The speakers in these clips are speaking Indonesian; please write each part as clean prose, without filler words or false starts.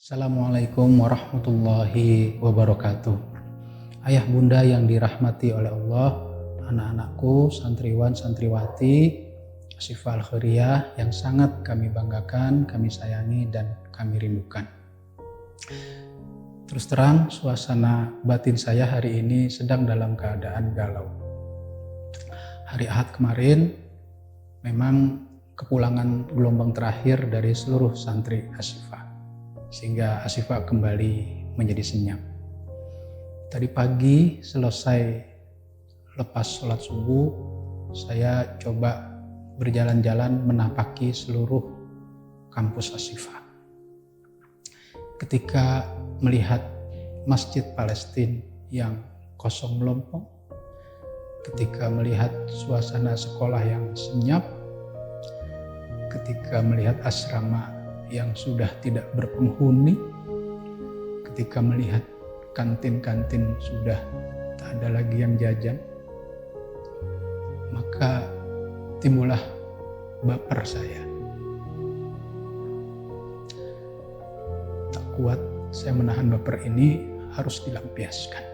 Assalamualaikum warahmatullahi wabarakatuh. Ayah bunda yang dirahmati oleh Allah, anak-anakku, santriwan, santriwati, Asyifa Al-Khairiyah yang sangat kami banggakan, kami sayangi, dan kami rindukan. Terus terang, suasana batin saya hari ini sedang dalam keadaan galau. Hari Ahad kemarin, memang kepulangan gelombang terakhir dari seluruh santri Asyifa, sehingga Asyifa kembali menjadi senyap. Tadi pagi selesai lepas sholat subuh, saya coba berjalan-jalan menapaki seluruh kampus Asyifa. Ketika melihat Masjid Palestina yang kosong melompong, ketika melihat suasana sekolah yang senyap, ketika melihat asrama yang sudah tidak berpenghuni, ketika melihat kantin-kantin sudah tak ada lagi yang jajan, maka timbullah baper saya. Tak kuat saya menahan baper ini, harus dilampiaskan.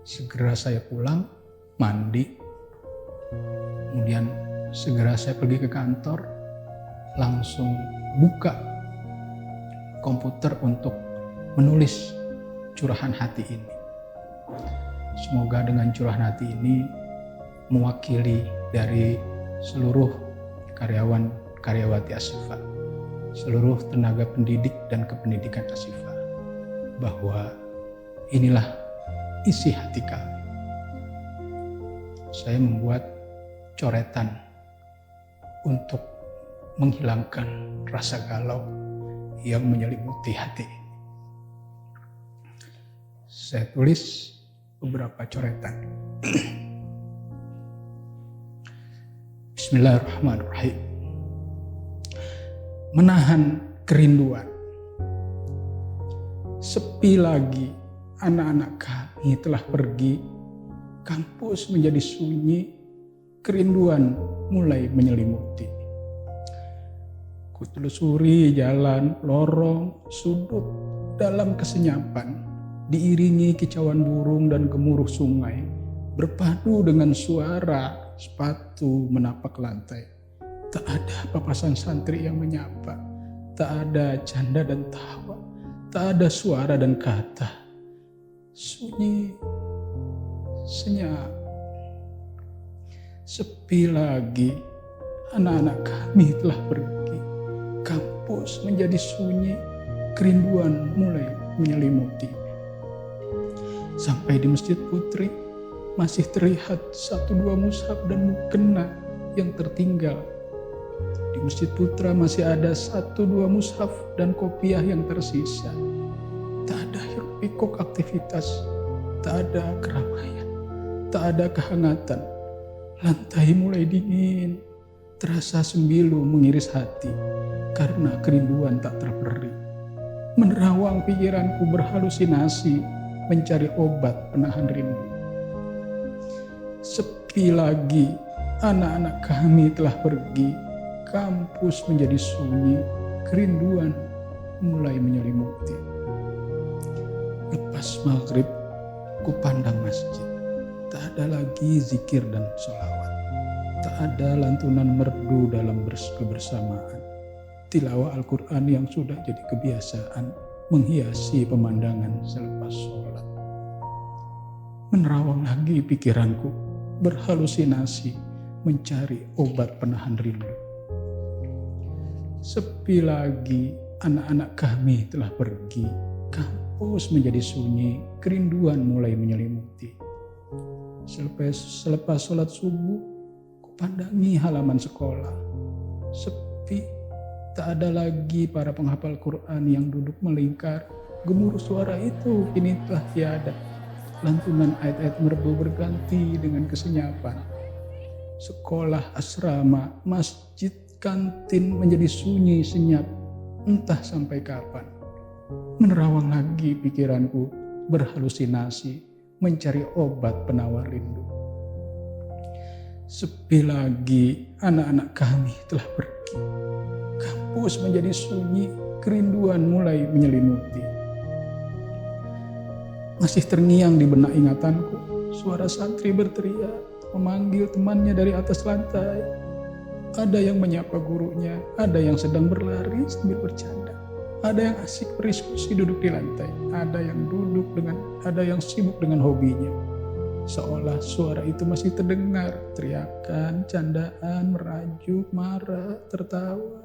Segera saya pulang, mandi, kemudian segera saya pergi ke kantor, langsung buka komputer untuk menulis curahan hati ini. Semoga dengan curahan hati ini mewakili dari seluruh karyawan karyawati Asyifa, seluruh tenaga pendidik dan kependidikan Asyifa, bahwa inilah isi hati kami. Saya membuat coretan untuk menghilangkan rasa galau yang menyelimuti hati. Saya tulis beberapa coretan. Bismillahirrahmanirrahim. Menahan kerinduan. Sepi lagi, anak-anak kami telah pergi. Kampus menjadi sunyi, kerinduan mulai menyelimuti. Kutelusuri jalan, lorong, sudut dalam kesenyapan, diiringi kicauan burung dan gemuruh sungai, berpadu dengan suara sepatu menapak lantai. Tak ada papasan santri yang menyapa, tak ada canda dan tawa, tak ada suara dan kata. Sunyi, senyap, sepi lagi, anak-anak kami telah pergi. Kampus menjadi sunyi, kerinduan mulai menyelimuti. Sampai di Masjid Putri, masih terlihat 1-2 mushaf dan mukena yang tertinggal. Di Masjid Putra masih ada 1-2 mushaf dan kopiah yang tersisa. Tak ada hiruk pikuk aktivitas, tak ada keramaian, tak ada kehangatan. Lantai mulai dingin, terasa sembilu mengiris hati karena kerinduan tak terperi. Menerawang pikiranku berhalusinasi mencari obat penahan rindu. Sepi lagi, anak-anak kami telah pergi. Kampus menjadi sunyi, kerinduan mulai menyelimuti. Lepas maghrib, ku pandang masjid. Tak ada lagi zikir dan sholawat. Tak ada lantunan merdu dalam kebersamaan. Tilawah Al-Quran yang sudah jadi kebiasaan menghiasi pemandangan selepas sholat. Menerawang lagi pikiranku, berhalusinasi mencari obat penahan rindu. Sepi lagi, anak-anak kami telah pergi. Kampus menjadi sunyi, kerinduan mulai menyelimuti. Selepas sholat subuh, kupandangi halaman sekolah. Sepi, tak ada lagi para penghafal Quran yang duduk melingkar. Gemuruh suara itu kini telah tiada. Lantunan ayat-ayat merdu berganti dengan kesenyapan. Sekolah, asrama, masjid, kantin menjadi sunyi senyap, entah sampai kapan. Menerawang lagi pikiranku, berhalusinasi mencari obat penawar rindu. Sepi lagi, anak-anak kami telah pergi. Kampus menjadi sunyi, kerinduan kerinduan mulai menyelimuti. Masih terngiang di benak ingatanku, suara santri berteriak, memanggil temannya dari atas lantai. Ada yang menyapa gurunya, ada yang sedang berlari sambil bercanda. Ada yang asik berdiskusi duduk di lantai, ada yang sibuk dengan hobinya. Seolah suara itu masih terdengar, teriakan, candaan, merajuk, marah, tertawa.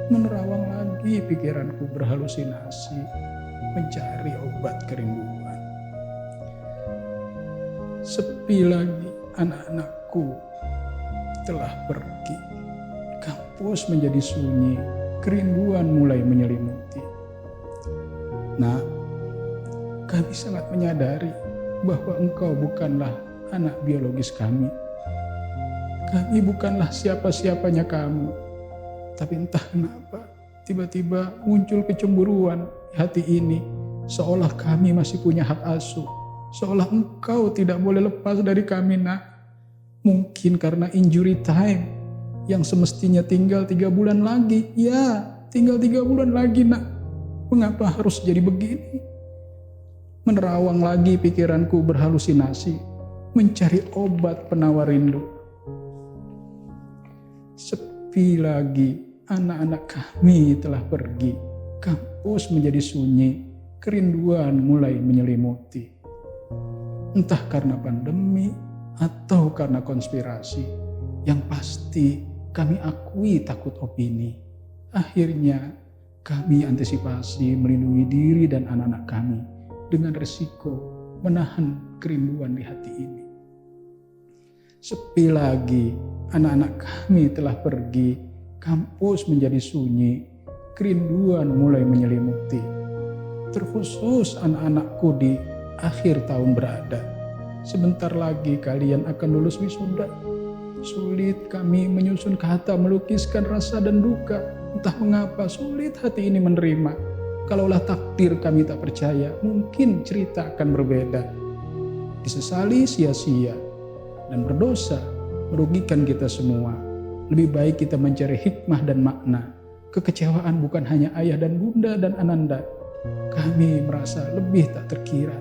Menerawang lagi pikiranku berhalusinasi, mencari obat kerinduan. Sepi lagi, anak-anakku telah pergi. Kampus menjadi sunyi, kerinduan mulai menyelimuti. Nah, kami sangat menyadari bahwa engkau bukanlah anak biologis kami. Kami bukanlah siapa-siapanya kamu. Tapi entah kenapa, tiba-tiba muncul kecemburuan di hati ini, seolah kami masih punya hak asuh, seolah engkau tidak boleh lepas dari kami, nak. Mungkin karena injury time yang semestinya tinggal 3 bulan lagi. Ya, tinggal 3 bulan lagi, nak. Mengapa harus jadi begini? Menerawang lagi pikiranku berhalusinasi, mencari obat penawar rindu. Sepi lagi. Anak-anak kami telah pergi, kampus menjadi sunyi, kerinduan mulai menyelimuti. Entah karena pandemi atau karena konspirasi, yang pasti kami akui takut opini. Akhirnya kami antisipasi melindungi diri dan anak-anak kami dengan resiko menahan kerinduan di hati ini. Sepi lagi, anak-anak kami telah pergi, kampus menjadi sunyi, kerinduan mulai menyelimuti. Terkhusus anak-anakku di akhir tahun berada. Sebentar lagi kalian akan lulus wisuda. Sulit kami menyusun kata melukiskan rasa dan duka. Entah mengapa sulit hati ini menerima. Kalaulah takdir kami tak percaya, mungkin cerita akan berbeda. Disesali sia-sia dan berdosa merugikan kita semua. Lebih baik kita mencari hikmah dan makna. Kekecewaan bukan hanya ayah dan bunda dan ananda. Kami merasa lebih tak terkira.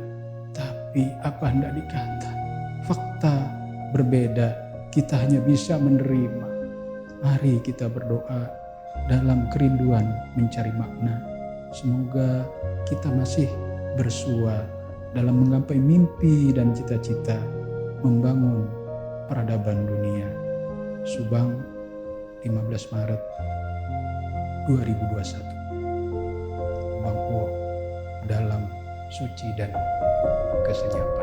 Tapi apa hendak dikata? Fakta berbeda. Kita hanya bisa menerima. Mari kita berdoa dalam kerinduan mencari makna. Semoga kita masih bersua dalam menggapai mimpi dan cita-cita membangun peradaban dunia. Subang, 15 Maret 2021. Bang O dalam suci dan kesenyapaan.